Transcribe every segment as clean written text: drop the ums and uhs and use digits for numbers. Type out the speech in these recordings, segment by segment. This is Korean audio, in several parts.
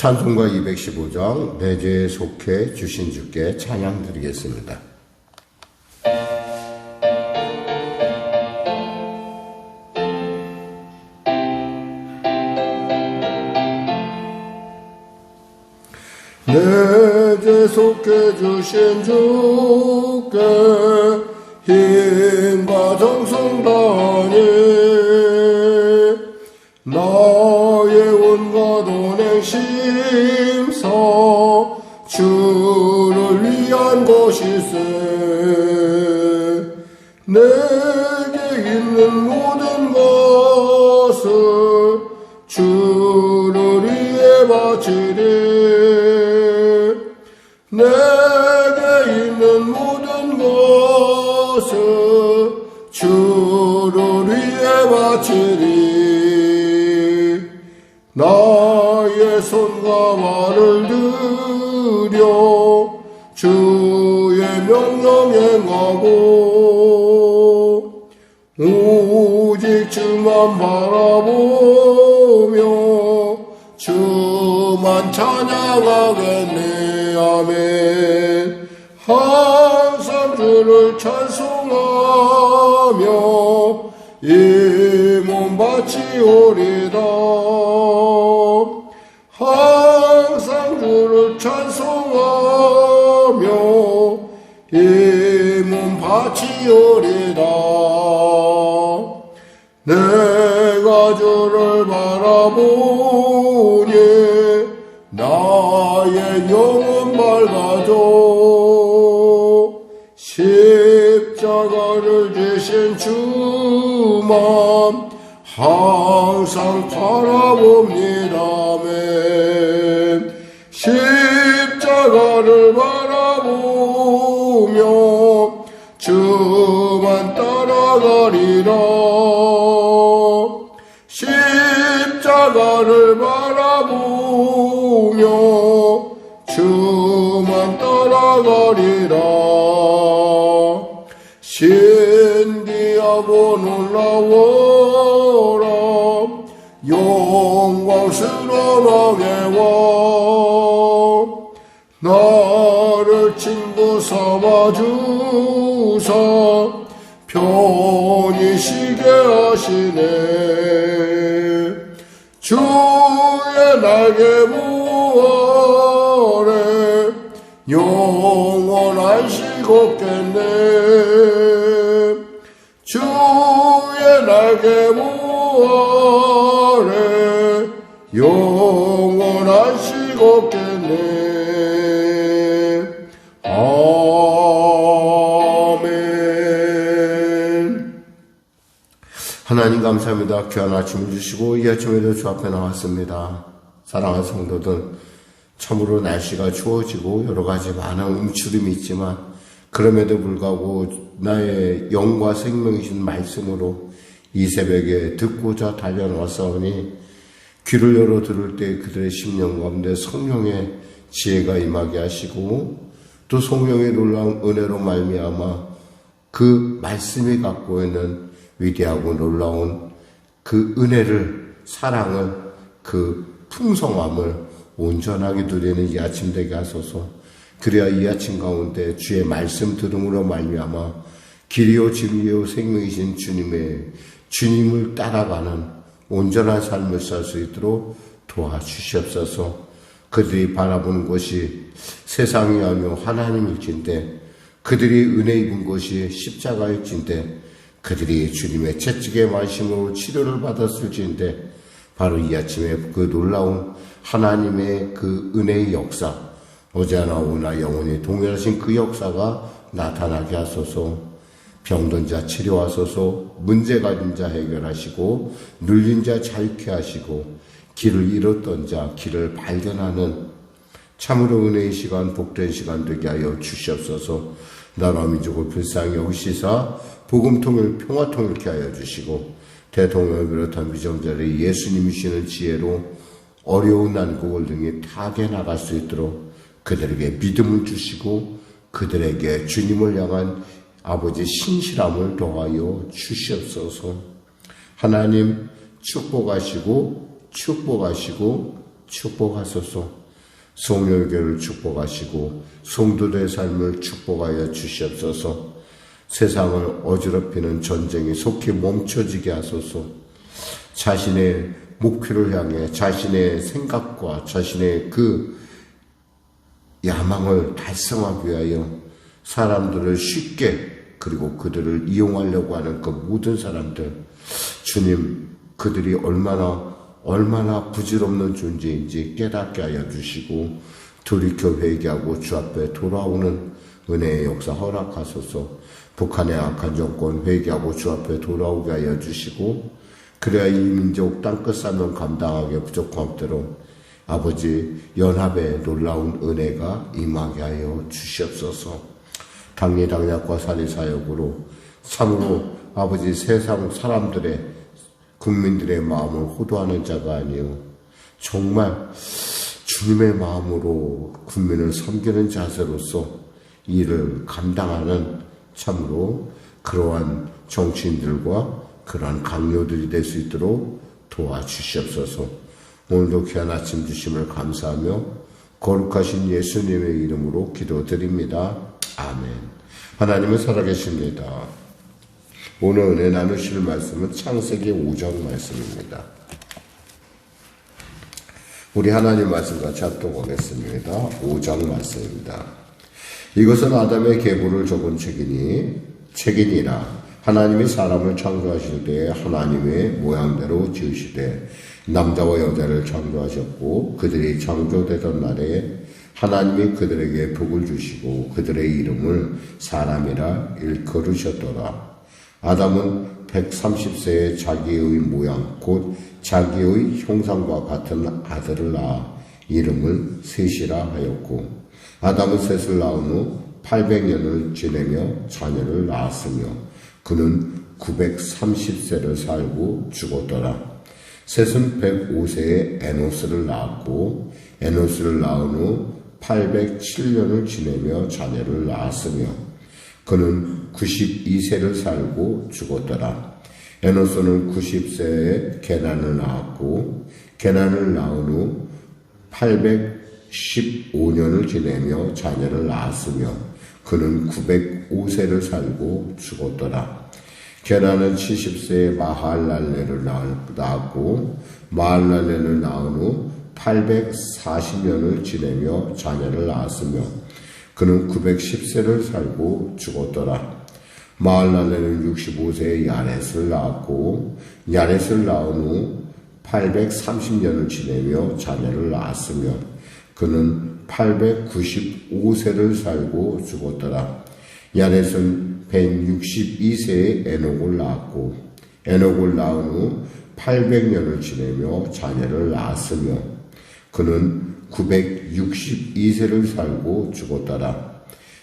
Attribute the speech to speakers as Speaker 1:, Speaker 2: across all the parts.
Speaker 1: 찬송가 215장 내 죄에 속해 주신 주께 찬양 드리겠습니다. 내 죄 속해 주신 주께 힘과 정성 다하니 나의 온갖 온행심사 주를 위한 것일세. 내게 있는 모든 것을 주를 위해 바치리. 내게 있는 모든 것을 주를 위해 바치리. 나의 손과 발을 들여 주의 명령 행하고 오직 주만 바라보며 주만 찬양하겠네. 아멘. 항상 주를 찬송하며 이 몸 바치오리다. 항상 주를 찬송하며 이 몸 바치오리다. 내가 주를 바라보니 나의 영혼 밝아져. 십자가를 지신 주만 항상 바라봅니다. 아멘. 십자가를 바라보며 주만 따라가리라. 십자가를 바라보며 주만 따라가리라. 신기하고 놀라워라 영광스러운 왕의 나를 친구 삼아주사 편히 쉬게 하시네. 주의 날개 부아래 영원한 쉬겠네. 주의 날개 부아래 영원한 쉬겠네. 아멘. 하나님 감사합니다. 귀한 아침을 주시고 이 아침에도 주 앞에 나왔습니다. 사랑하는 성도들, 참으로 날씨가 추워지고 여러 가지 많은 움츠림이 있지만 그럼에도 불구하고 나의 영과 생명이신 말씀으로 이 새벽에 듣고자 달려나왔사오니 귀를 열어 들을 때 그들의 심령 가운데 성령의 지혜가 임하게 하시고 또 성령의 놀라운 은혜로 말미암아 그 말씀이 갖고 있는 위대하고 놀라운 그 은혜를, 사랑을, 그 풍성함을 온전하게 누리는 이 아침 되게 하소서. 그래야 이 아침 가운데 주의 말씀 들음으로 말미암아 길이요 진리요 생명이신 주님을 따라가는 온전한 삶을 살 수 있도록 도와주시옵소서. 그들이 바라보는 것이 세상이 하며 하나님일진데, 그들이 은혜 입은 것이 십자가일진데, 그들이 주님의 채찍의 말씀으로 치료를 받았을진데, 바로 이 아침에 그 놀라운 하나님의 그 은혜의 역사, 어제나 오나 영원히 동일하신 그 역사가 나타나게 하소서. 병든 자 치료하소서. 문제 가진 자 해결하시고 눌린 자 자유케 하시고 길을 잃었던 자 길을 발견하는 참으로 은혜의 시간, 복된 시간 되게 하여 주시옵소서. 나라 민족을 불쌍히 여기시사 복음통일 평화통일케 하여 주시고 대통령을 비롯한 미정자를 예수님이시는 지혜로 어려운 난국을 등에 타게 나갈 수 있도록 그들에게 믿음을 주시고 그들에게 주님을 향한 아버지 신실함을 더하여 주시옵소서. 하나님 축복하시고 축복하시고 축복하소서. 성령교를 축복하시고 성도들의 삶을 축복하여 주시옵소서. 세상을 어지럽히는 전쟁이 속히 멈춰지게 하소서. 자신의 목표를 향해 자신의 생각과 자신의 그 야망을 달성하기 위하여 사람들을 쉽게 그리고 그들을 이용하려고 하는 그 모든 사람들, 주님, 그들이 얼마나 부질없는 존재인지 깨닫게 하여 주시고 돌이켜 회개하고 주 앞에 돌아오는 은혜의 역사 허락하소서. 북한의 악한 정권 회개하고 주 앞에 돌아오게 하여 주시고 그래야 이 민족 땅끝 사명 감당하게 부족함 대로 아버지 연합의 놀라운 은혜가 임하게 하여 주시옵소서. 당리당략과 살리사역으로 참으로 아버지 세상 사람들의 국민들의 마음을 호도하는 자가 아니요 정말 주님의 마음으로 국민을 섬기는 자세로서 이를 감당하는 참으로 그러한 정치인들과 그러한 강요들이 될 수 있도록 도와주시옵소서. 오늘도 귀한 아침 주심을 감사하며 거룩하신 예수님의 이름으로 기도드립니다. 아멘. 하나님은 살아계십니다. 오늘 은혜 나누실 말씀은 창세기 5장 말씀입니다. 우리 하나님 말씀 같이 합독하겠습니다. 5장 말씀입니다. 이것은 아담의 계보를 적은 책이니라. 하나님이 사람을 창조하실 때에 하나님의 모양대로 지으시되 남자와 여자를 창조하셨고 그들이 창조되던 날에 하나님이 그들에게 복을 주시고 그들의 이름을 사람이라 일컬으셨더라. 아담은 130세에 자기의 모양 곧 자기의 형상과 같은 아들을 낳아 이름을 셋이라 하였고 아담은 셋을 낳은 후 800년을 지내며 자녀를 낳았으며 그는 930세를 살고 죽었더라. 셋은 105세에 에노스를 낳았고 에노스를 낳은 후 807년을 지내며 자녀를 낳았으며 그는 92세를 살고 죽었더라. 에노스는 90세에 게난을 낳았고 게난을 낳은 후 815년을 지내며 자녀를 낳았으며 그는 905세를 살고 죽었더라. 게난은 70세에 마할랄레를 낳았고 마할랄레를 낳은 후 840년을 지내며 자녀를 낳았으며 그는 910세를 살고 죽었더라. 마할랄레는 65세에 야렛을 낳았고 야렛을 낳은 후 830년을 지내며 자녀를 낳았으며 그는 895세를 살고 죽었더라. 야렛은 162세에 에녹을 낳았고 에녹을 낳은 후 800년을 지내며 자녀를 낳았으며 그는 962세를 살고 죽었더라.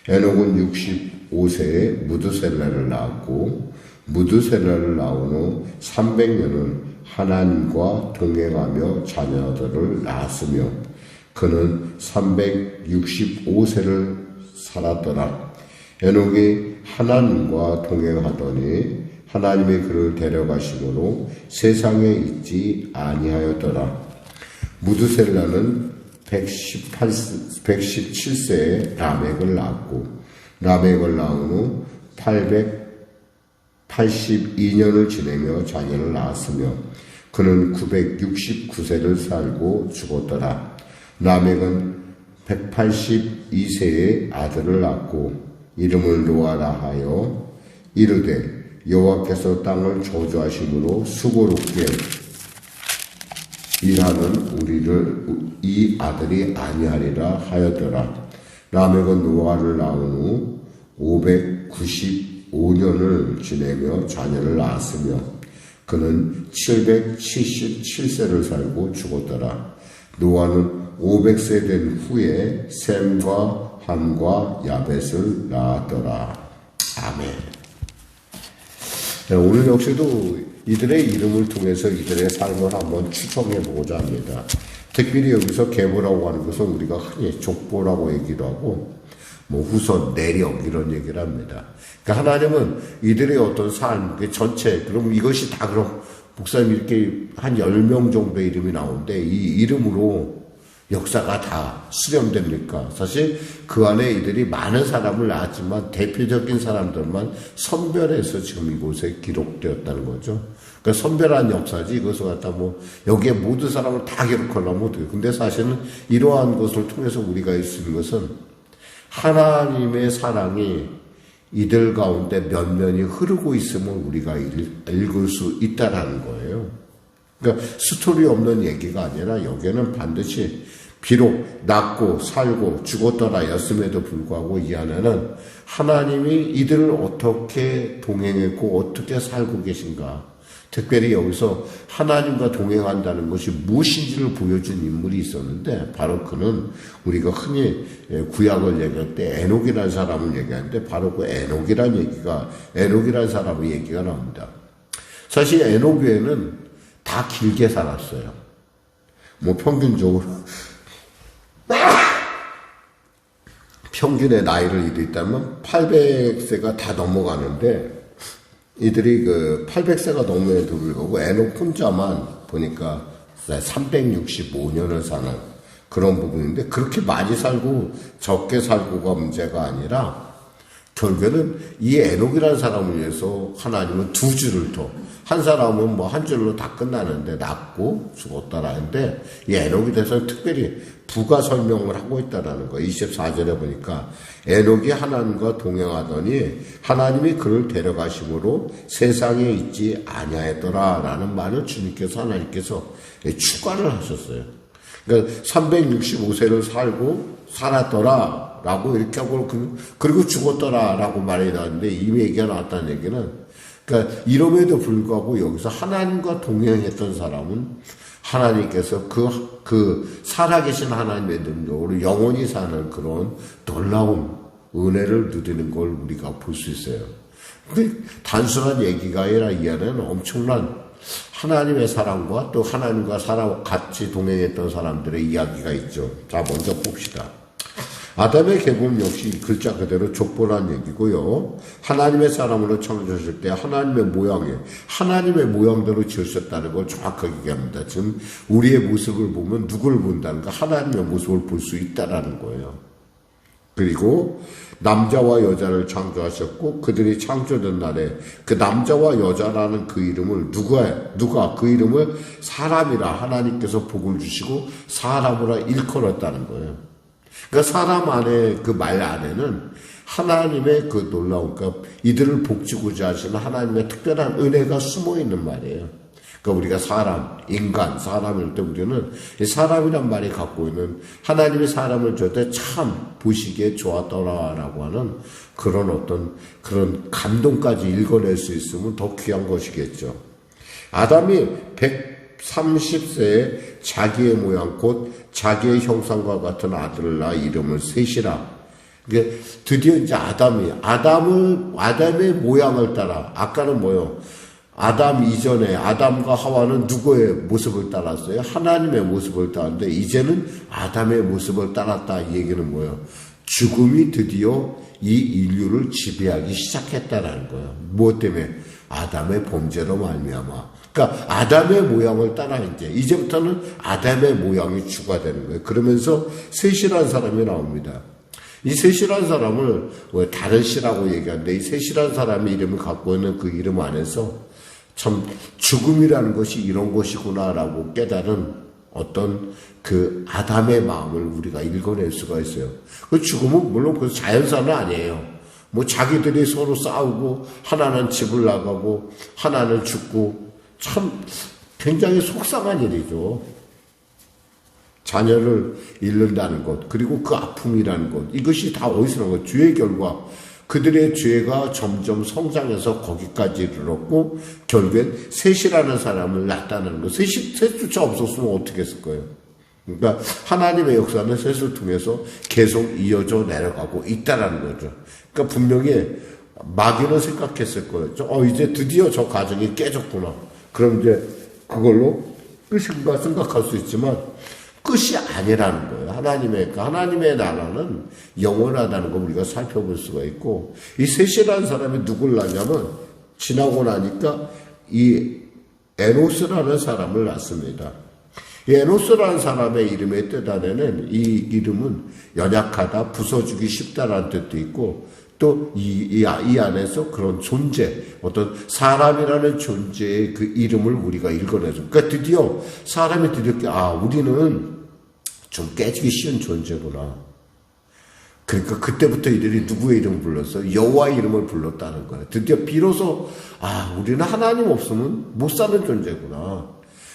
Speaker 1: 에녹은 65세에 무드셀라를 낳았고 무드셀라를 낳은 후 300년을 하나님과 동행하며 자녀들을 낳았으며 그는 365세를 살았더라. 에녹이 하나님과 동행하더니 하나님이 그를 데려가심으로 세상에 있지 아니하였더라. 무드셀라는 117세에 라멕을 낳았고 라멕을 낳은 후 882년을 지내며 자녀를 낳았으며 그는 969세를 살고 죽었더라. 라멕은 182세에 아들을 낳고 이름을 노아라 하여 이르되 여호와께서 땅을 저주하심으로 수고롭게 일하는 우리를 이 아들이 아니하리라 하였더라. 라멕은 노아를 낳은 후 595년을 지내며 자녀를 낳았으며 그는 777세를 살고 죽었더라. 노아는 500세 된 후에 셈과 함과 야벳을 낳았더라. 아멘. 네, 오늘 역시도 이들의 이름을 통해서 이들의 삶을 한번 추정해보고자 합니다. 특별히 여기서 계보라고 하는 것은 우리가 흔히 족보라고 얘기도 하고 뭐 후손, 내력 이런 얘기를 합니다. 그러니까 하나님은 이들의 어떤 삶, 그 전체, 그럼 이것이 다 그럼 목사님 이렇게 한 10명 정도의 이름이 나오는데 이 이름으로 역사가 다 수렴됩니까? 사실 그 안에 이들이 많은 사람을 낳았지만 대표적인 사람들만 선별해서 지금 이곳에 기록되었다는 거죠. 그러니까 선별한 역사지 이것을 갖다 여기에 모든 사람을 다 기록하려면 어떡해요. 근데 사실은 이러한 것을 통해서 우리가 알 수 있는 것은 하나님의 사랑이 이들 가운데 면면이 흐르고 있음을 우리가 읽을 수 있다라는 거예요. 그러니까 스토리 없는 얘기가 아니라 여기에는 반드시 비록 낳고 살고 죽었더라 였음에도 불구하고 이 안에는 하나님이 이들을 어떻게 동행했고 어떻게 살고 계신가, 특별히 여기서 하나님과 동행한다는 것이 무엇인지를 보여준 인물이 있었는데 바로 그는 우리가 흔히 구약을 얘기할 때 에녹이라는 사람을 얘기하는데 바로 그 에녹이라는 사람의 얘기가 나옵니다. 사실 에녹 외에는 다 길게 살았어요. 평균적으로 평균의 나이를 이들 있다면 800세가 다 넘어가는데 이들이 800세가 넘음에도 불구하고 에녹 혼자만 보니까 365년을 사는 그런 부분인데 그렇게 많이 살고 적게 살고가 문제가 아니라 결국에는 이 에녹이라는 사람을 위해서 하나님은 두 줄을 더, 한 사람은 한 줄로 다 끝나는데 낳고 죽었다라는데 이 에녹에 대해서는 특별히 부가 설명을 하고 있다라는 거예요. 24절에 보니까 에녹이 하나님과 동행하더니 하나님이 그를 데려가심으로 세상에 있지 아니하였더라라는 말을 주님께서 하나님께서 추가를 하셨어요. 그러니까 365세를 살았더라 라고 이렇게 하고 그리고 죽었더라 라고 말이 나왔는데 이미 얘기가 나왔다는 얘기는, 그러니까 이름에도 불구하고 여기서 하나님과 동행했던 사람은 하나님께서 그 살아계신 하나님의 능력으로 영원히 사는 그런 놀라운 은혜를 누리는 걸 우리가 볼 수 있어요. 근데 단순한 얘기가 아니라 이 안에는 엄청난 하나님의 사랑과 또 하나님과 같이 동행했던 사람들의 이야기가 있죠. 자, 먼저 봅시다. 아담의 계보는 역시 글자 그대로 족보란 얘기고요. 하나님의 사람으로 창조하실 때 하나님의 모양대로 지으셨다는 걸 정확하게 얘기합니다. 지금 우리의 모습을 보면 누구를 본다는가? 하나님의 모습을 볼 수 있다라는 거예요. 그리고 남자와 여자를 창조하셨고 그들이 창조된 날에 그 남자와 여자라는 그 이름을 누가 그 이름을 사람이라 하나님께서 복을 주시고 사람으로 일컬었다는 거예요. 그러니까 사람 안에 그 말 안에는 하나님의 그 놀라운, 그러니까 이들을 복지고자 하시는 하나님의 특별한 은혜가 숨어 있는 말이에요. 그러니까 우리가 사람일 때 우리는 사람이란 말이 갖고 있는 하나님의 사람을 줄 때 참 보시기에 좋았더라라고 하는 그런 감동까지 읽어낼 수 있으면 더 귀한 것이겠죠. 아담이 130세에 자기의 모양 곧 자기의 형상과 같은 아들을 낳아 이름을 셋이라. 그러니까 드디어 이제 아담의 모양을 따라, 아까는 아담 이전에 아담과 하와는 누구의 모습을 따랐어요? 하나님의 모습을 따랐는데 이제는 아담의 모습을 따랐다. 이 얘기는 죽음이 드디어 이 인류를 지배하기 시작했다라는 거예요. 무엇 때문에? 아담의 범죄로 말미암아. 그러니까 아담의 모양을 따라 이제부터는 아담의 모양이 주가 되는 거예요. 그러면서 셋이라는 사람이 나옵니다. 이 셋이라는 사람을 다른 씨라고 얘기하는데 이 셋이라는 사람의 이름을 갖고 있는 그 이름 안에서 참 죽음이라는 것이 이런 것이구나라고 깨달은 어떤 그 아담의 마음을 우리가 읽어낼 수가 있어요. 그 죽음은 물론 그 자연사는 아니에요. 자기들이 서로 싸우고 하나는 집을 나가고 하나는 죽고 참 굉장히 속상한 일이죠. 자녀를 잃는다는 것, 그리고 그 아픔이라는 것, 이것이 다 어디서 나온 것? 죄의 결과. 그들의 죄가 점점 성장해서 거기까지 이르렀고 결국엔 셋이라는 사람을 낳았다는 것. 셋조차 없었으면 어떻게 했을 거예요? 그러니까 하나님의 역사는 셋을 통해서 계속 이어져 내려가고 있다라는 거죠. 그러니까 분명히 마귀는 생각했을 거예요. 이제 드디어 저 가정이 깨졌구나. 그럼 이제 그걸로 끝인가 생각할 수 있지만 끝이 아니라는 거예요. 하나님의 나라는 영원하다는 걸 우리가 살펴볼 수가 있고, 이 셋이라는 사람이 누굴 낳냐면 지나고 나니까 이 에노스라는 사람을 낳습니다. 이 에노스라는 사람의 이름의 뜻 안에는 이 이름은 연약하다, 부서지기 쉽다라는 뜻도 있고 또 이 안에서 그런 존재, 어떤 사람이라는 존재의 그 이름을 우리가 읽어내죠. 그러니까 드디어 사람이 드디어 우리는 좀 깨지기 쉬운 존재구나. 그러니까 그때부터 이들이 누구의 이름을 불렀어? 여호와의 이름을 불렀다는 거예요. 드디어 비로소 우리는 하나님 없으면 못 사는 존재구나.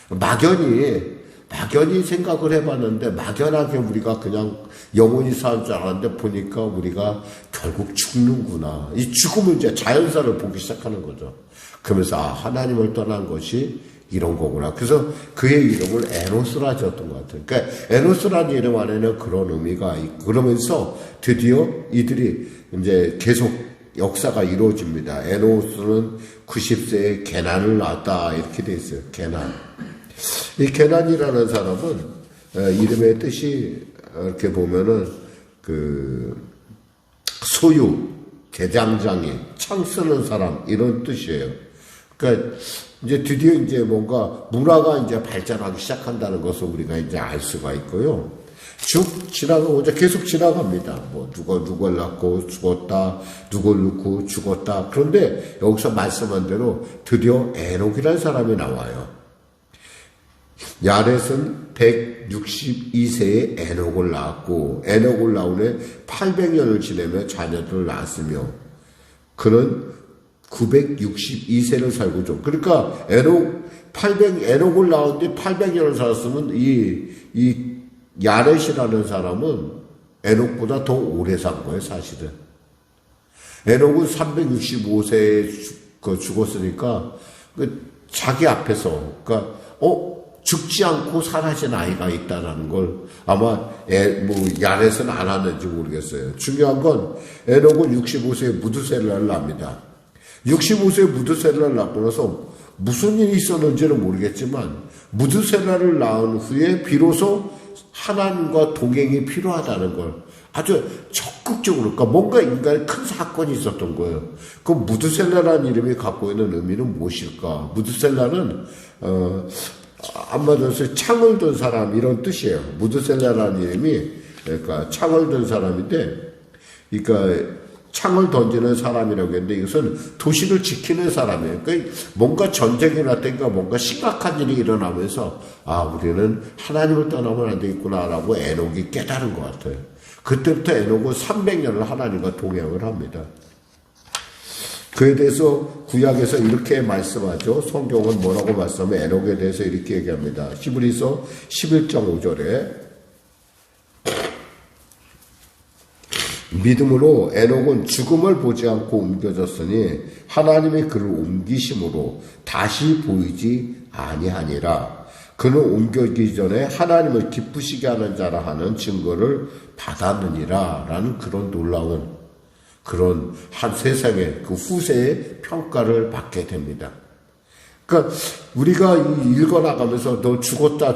Speaker 1: 막연히 생각을 해봤는데 막연하게 우리가 그냥 영원히 사는 줄 알았는데 보니까 우리가 결국 죽는구나. 이 죽음을 이제 자연사를 보기 시작하는 거죠. 그러면서 하나님을 떠난 것이 이런 거구나. 그래서 그의 이름을 에노스라 지었던 것 같아요. 그러니까 에노스라는 이름 안에는 그런 의미가 있고 그러면서 드디어 이들이 이제 계속 역사가 이루어집니다. 에노스는 90세에 게난을 낳았다 이렇게 돼 있어요. 게난. 이 게난이라는 사람은 이름의 뜻이 이렇게 보면은 그 소유, 개장장이, 창 쓰는 사람 이런 뜻이에요. 그러니까 이제 드디어 이제 뭔가 문화가 이제 발전하기 시작한다는 것을 우리가 이제 알 수가 있고요. 쭉 지나가고 이제 계속 지나갑니다. 뭐 누굴 낳고 죽었다, 누굴 낳고 죽었다. 그런데 여기서 말씀한 대로 드디어 에녹이라는 사람이 나와요. 야렛은 162세에 에녹을 낳았고 에녹을 낳은 후에 800년을 지내며 자녀들을 낳았으며 그는 962세를 살고 좀. 그러니까 에녹을 낳았는데 800년을 살았으면 이 야렛이라는 사람은 에녹보다 더 오래 산 거예요, 사실은. 에녹은 365세에 죽었으니까 자기 앞에서 그러니까 죽지 않고 사라진 아이가 있다라는 걸 아마 야렛은 알았는지 모르겠어요. 중요한 건 에녹은 65세에 무드셀라를 납니다. 65세에 무드셀라를 낳고 나서 무슨 일이 있었는지는 모르겠지만 무드셀라를 낳은 후에 비로소 하나님과 동행이 필요하다는 걸 아주 적극적으로 그러니까 뭔가 인간의 큰 사건이 있었던 거예요. 그 무드셀라라는 이름이 갖고 있는 의미는 무엇일까? 무드셀라는 한마디로 창을 든 사람 이런 뜻이에요. 무드셀라라는 이름이 그러니까 창을 든 사람인데 그러니까 창을 던지는 사람이라고 했는데 이것은 도시를 지키는 사람이에요. 그러니까 뭔가 전쟁이 났다든가 뭔가 심각한 일이 일어나면서 우리는 하나님을 떠나면 안 되겠구나라고 에녹이 깨달은 것 같아요. 그때부터 에녹은 300년을 하나님과 동행을 합니다. 그에 대해서 구약에서 이렇게 말씀하죠. 성경은 뭐라고 말씀하면 에녹에 대해서 이렇게 얘기합니다. 히브리서 11장 5절에 믿음으로 에녹은 죽음을 보지 않고 옮겨졌으니 하나님이 그를 옮기심으로 다시 보이지 아니하니라. 그는 옮겨지기 전에 하나님을 기쁘시게 하는 자라 하는 증거를 받았느니라 라는 그런 놀라운 그런 한 세상의 그 후세의 평가를 받게 됩니다. 그러니까 우리가 읽어나가면서 너 죽었다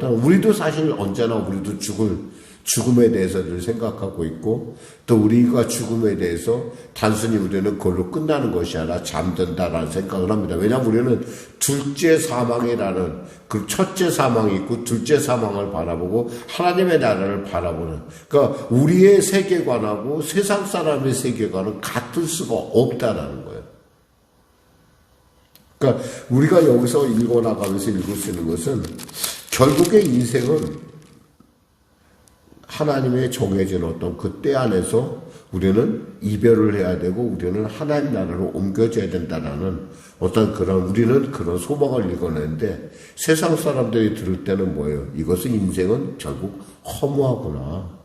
Speaker 1: 우리도 사실 언제나 우리도 죽음에 대해서 늘 생각하고 있고 또 우리가 죽음에 대해서 단순히 우리는 그걸로 끝나는 것이 아니라 잠든다라는 생각을 합니다. 왜냐하면 우리는 둘째 사망이라는 그 첫째 사망이 있고 둘째 사망을 바라보고 하나님의 나라를 바라보는 그러니까 우리의 세계관하고 세상 사람의 세계관은 같을 수가 없다라는 거예요. 그러니까 우리가 여기서 읽어나가면서 읽을 수 있는 것은 결국에 인생은 하나님의 정해진 어떤 그 때 안에서 우리는 이별을 해야 되고 우리는 하나님 나라로 옮겨져야 된다라는 어떤 우리는 그런 소망을 읽어내는데 세상 사람들이 들을 때는 뭐예요? 이것은 인생은 결국 허무하구나.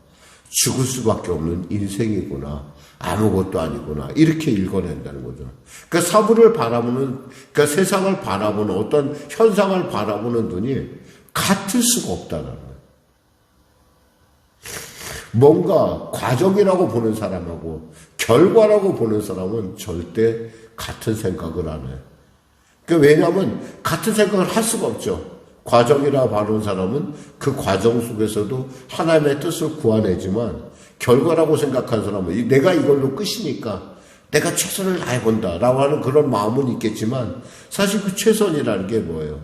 Speaker 1: 죽을 수밖에 없는 인생이구나. 아무것도 아니구나. 이렇게 읽어낸다는 거죠. 그러니까 사물을 바라보는, 그러니까 세상을 바라보는 어떤 현상을 바라보는 눈이 같을 수가 없다는 거예요. 뭔가 과정이라고 보는 사람하고 결과라고 보는 사람은 절대 같은 생각을 안 해요. 그러니까 왜냐하면 같은 생각을 할 수가 없죠. 과정이라 바라는 사람은 그 과정 속에서도 하나님의 뜻을 구하내지만 결과라고 생각하는 사람은 내가 이걸로 끝이니까 내가 최선을 다해본다 라고 하는 그런 마음은 있겠지만 사실 그 최선이라는 게 뭐예요?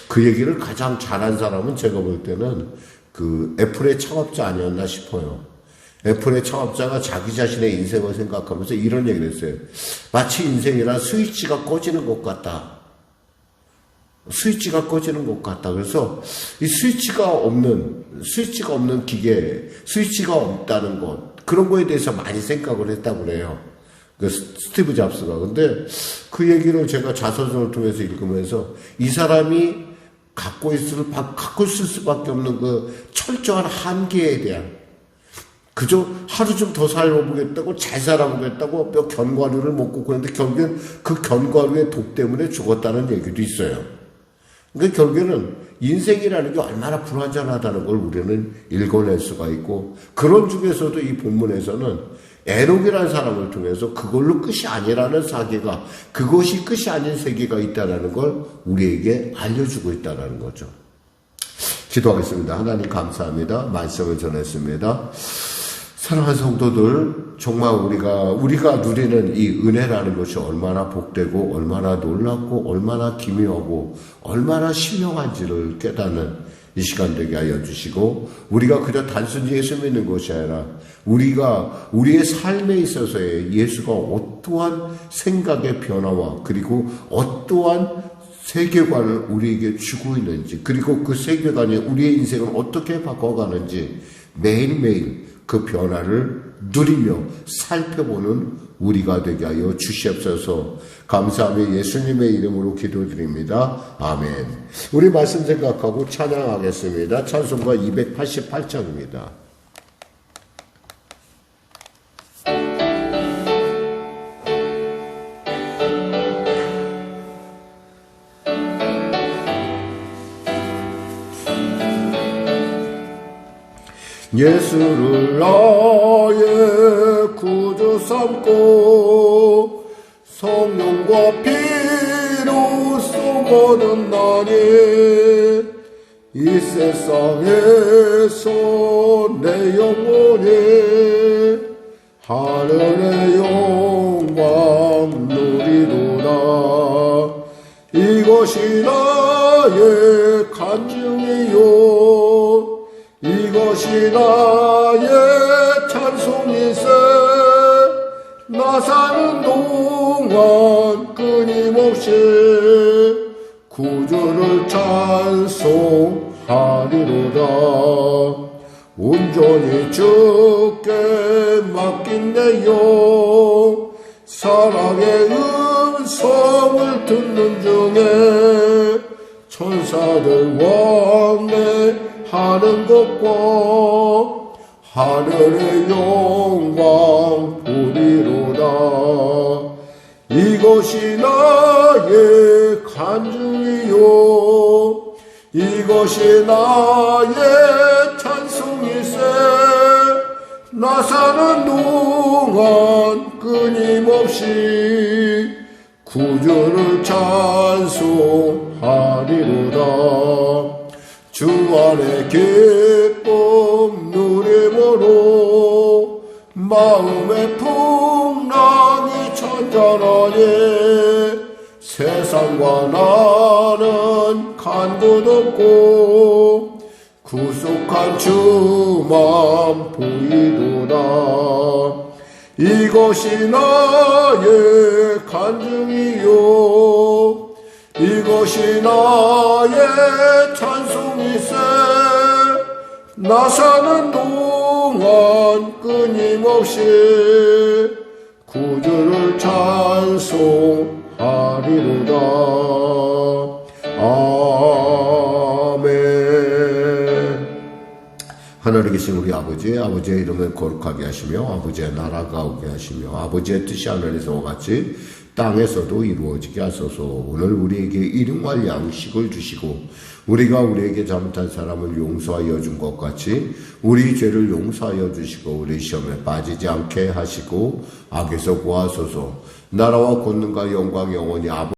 Speaker 1: 그 얘기를 가장 잘한 사람은 제가 볼 때는 그 애플의 창업자 아니었나 싶어요. 애플의 창업자가 자기 자신의 인생을 생각하면서 이런 얘기를 했어요. 마치 인생이란 스위치가 꺼지는 것 같다. 스위치가 꺼지는 것 같다. 그래서 이 스위치가 없는 기계, 스위치가 없다는 것, 그런 거에 대해서 많이 생각을 했다고 그래요. 그 스티브 잡스가. 근데 그 얘기를 제가 자서전을 통해서 읽으면서 이 사람이 갖고 있을 수밖에 없는 그 철저한 한계에 대한, 그저 하루 좀 더 살아보겠다고, 잘 살아보겠다고 몇 견과류를 먹고 그랬는데 결국엔 그 견과류의 독 때문에 죽었다는 얘기도 있어요. 그러니까 결국에는 인생이라는 게 얼마나 불완전하다는 걸 우리는 읽어낼 수가 있고, 그런 중에서도 이 본문에서는 에녹이라는 사람을 통해서 그걸로 끝이 아니라는 사계가, 그것이 끝이 아닌 세계가 있다는 걸 우리에게 알려주고 있다는 거죠. 기도하겠습니다. 하나님 감사합니다. 말씀을 전했습니다. 사랑하는 성도들, 정말 우리가 누리는 이 은혜라는 것이 얼마나 복되고 얼마나 놀랍고 얼마나 기묘하고 얼마나 신령한지를 깨닫는 이 시간 되게 하여 주시고, 우리가 그저 단순히 예수 믿는 것이 아니라 우리의 삶에 있어서의 예수가 어떠한 생각의 변화와 그리고 어떠한 세계관을 우리에게 주고 있는지, 그리고 그 세계관이 우리의 인생을 어떻게 바꿔가는지 매일매일 그 변화를 누리며 살펴보는 우리가 되게 하여 주시옵소서. 감사하며 예수님의 이름으로 기도드립니다. 아멘. 우리 말씀 생각하고 찬양하겠습니다. 찬송가 288장입니다. 예수를 나의 구주 삼고 성령과 피로 쏘거든 나니 이 세상에서 내 영혼이 하늘의 영광 누리도다. 이것이 나의 간증이요 이것이 나의 찬송이세. 나 사는 동안 끊임없이 구주를 찬송하리로다. 온전히 주께 맡긴 내 영 사랑의 음성을 듣는 중에 천사들 왕래하는 것과 하늘의 영광 보리로다. 이것이 나의 간증이요 이것이 나의 찬송이세. 나 사는 동안 끊임없이 구주를 찬송하리로다. 주 안에 기쁨 누림으로 마음의 풍랑이 천천하니 세상과 나는 간곳없고 구속한 주만 보이도다. 이것이 나의 간증이요 이것이 나의 찬송이세. 나 사는 동안 끊임없이 구주를 찬송하리로다. 아멘. 하늘에 계신 우리 아버지의 이름을 거룩하게 하시며 아버지의 나라가 오게 하시며 아버지의 뜻이 하늘에서와 같이 땅에서도 이루어지게 하소서. 오늘 우리에게 일용할 양식을 주시고 우리가 우리에게 잘못한 사람을 용서하여 준 것 같이 우리 죄를 용서하여 주시고 우리 시험에 빠지지 않게 하시고 악에서 구하소서. 나라와 권능과 영광 영원히 아버지